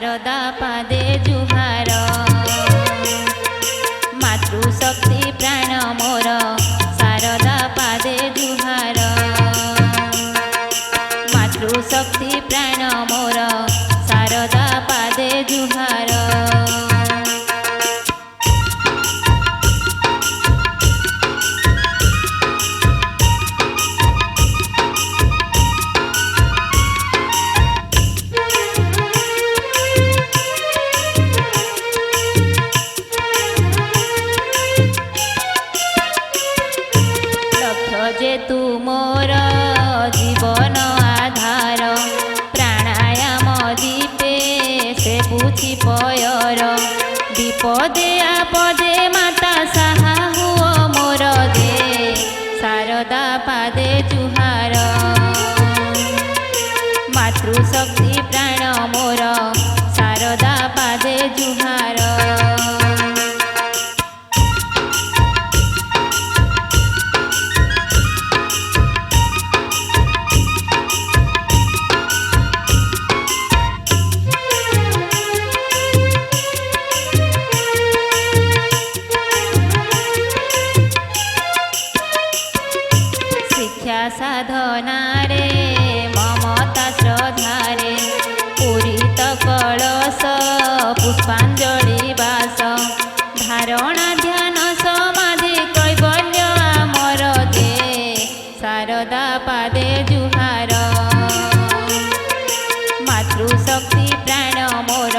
शारदा पादे जुहार मातृशक्ति प्राण मोर शारदा पादे जुहार मातृशक्ति प्राण मोर शारदा पादे जुहार जे तू मोर जीवन आधार प्राणायाम दीपे से पूछी पयर विपदे आपदे माता साहा हुओ मोर दे शारदा पादे जुहार मातृशक्ति प्राण मोर शारदा पादे जुहार साधना रे ममता श्रद्धारे पूरित कलश पुष्पांजलि वास धारणा ध्यान समाधि कैवल्य आमर दे शारदा पादे जुहार मातृशक्ति प्राण मोर